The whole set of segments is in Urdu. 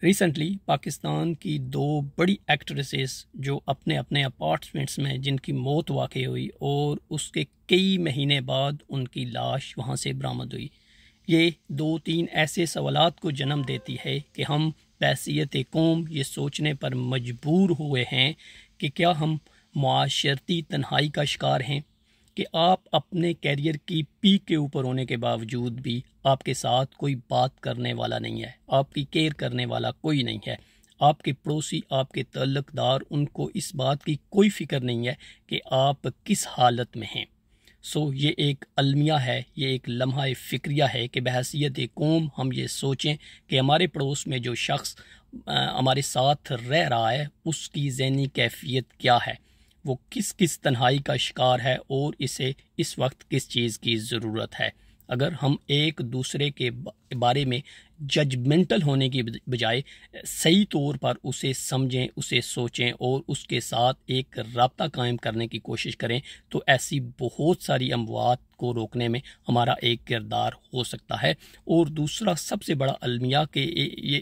ریسنٹلی پاکستان کی دو بڑی ایکٹریسز جو اپنے اپنے اپارٹمنٹس میں جن کی موت واقع ہوئی اور اس کے کئی مہینے بعد ان کی لاش وہاں سے برآمد ہوئی، یہ دو تین ایسے سوالات کو جنم دیتی ہے کہ ہم بحیثیت قوم یہ سوچنے پر مجبور ہوئے ہیں کہ کیا ہم معاشرتی تنہائی کا شکار ہیں کہ آپ اپنے کیریئر کی پیک کے اوپر ہونے کے باوجود بھی آپ کے ساتھ کوئی بات کرنے والا نہیں ہے، آپ کی کیئر کرنے والا کوئی نہیں ہے، آپ کے پڑوسی، آپ کے تعلق دار، ان کو اس بات کی کوئی فکر نہیں ہے کہ آپ کس حالت میں ہیں۔ یہ ایک المیہ ہے، یہ ایک لمحہ فکریہ ہے کہ بحیثیت قوم ہم یہ سوچیں کہ ہمارے پڑوس میں جو شخص ہمارے ساتھ رہ رہا ہے اس کی ذہنی کیفیت کیا ہے، وہ کس تنہائی کا شکار ہے اور اسے اس وقت کس چیز کی ضرورت ہے۔ اگر ہم ایک دوسرے کے بارے میں ججمنٹل ہونے کی بجائے صحیح طور پر اسے سمجھیں، اسے سوچیں اور اس کے ساتھ ایک رابطہ قائم کرنے کی کوشش کریں تو ایسی بہت ساری اموات کو روکنے میں ہمارا ایک کردار ہو سکتا ہے۔ اور دوسرا سب سے بڑا المیہ کہ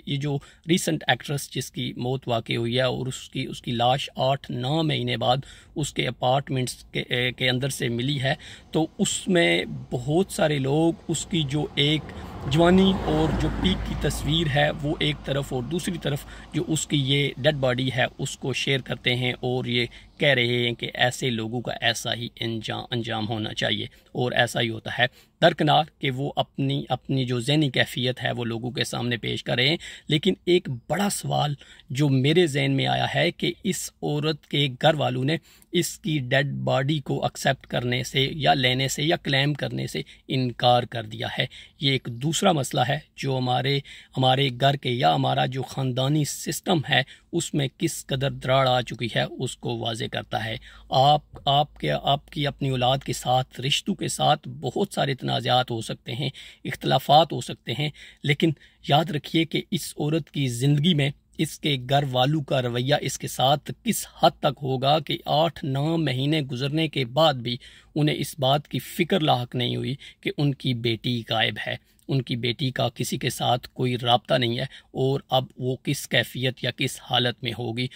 یہ جو ریسنٹ ایکٹریس جس کی موت واقع ہوئی ہے اور اس کی لاش 8-9 مہینے بعد اس کے اپارٹمنٹس کے اندر سے ملی ہے، تو اس میں بہت سارے لوگ اس کی جو ایک جوانی اور جو پیک کی تصویر ہے وہ ایک طرف اور دوسری طرف جو اس کی یہ ڈیڈ باڈی ہے اس کو شیئر کرتے ہیں اور یہ کہہ رہے ہیں کہ ایسے لوگوں کا ایسا ہی انجام ہونا چاہیے اور ایسا ہی ہوتا ہے، درکنار کہ وہ اپنی جو ذہنی کیفیت ہے وہ لوگوں کے سامنے پیش کر رہے ہیں۔ لیکن ایک بڑا سوال جو میرے ذہن میں آیا ہے کہ اس عورت کے گھر والوں نے اس کی ڈیڈ باڈی کو ایکسیپٹ کرنے سے یا لینے سے یا کلیم کرنے سے انکار کر دیا ہے۔ یہ ایک دوسرا مسئلہ ہے جو ہمارے گھر کے یا ہمارا جو خاندانی سسٹم ہے اس میں کس قدر دراڑ آ چکی ہے اس کو واضح کرتا ہے۔ آپ کی اپنی اولاد کے ساتھ، رشتوں کے ساتھ بہت سارے تنازعات ہو سکتے ہیں، اختلافات ہو سکتے ہیں، لیکن یاد رکھیے کہ اس عورت کی زندگی میں اس کے گھر والوں کا رویہ اس کے ساتھ کس حد تک ہوگا کہ 8-9 مہینے گزرنے کے بعد بھی انہیں اس بات کی فکر لاحق نہیں ہوئی کہ ان کی بیٹی غائب ہے، ان کی بیٹی کا کسی کے ساتھ کوئی رابطہ نہیں ہے اور اب وہ کس کیفیت یا کس حالت میں ہوگی۔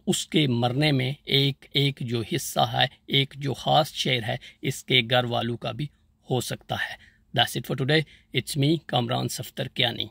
اس کے مرنے میں ایک جو حصہ ہے، ایک جو خاص شعر ہے، اس کے گھر والوں کا بھی ہو سکتا ہے۔ That's it for today. It's me, Kamran Safdar Kayani.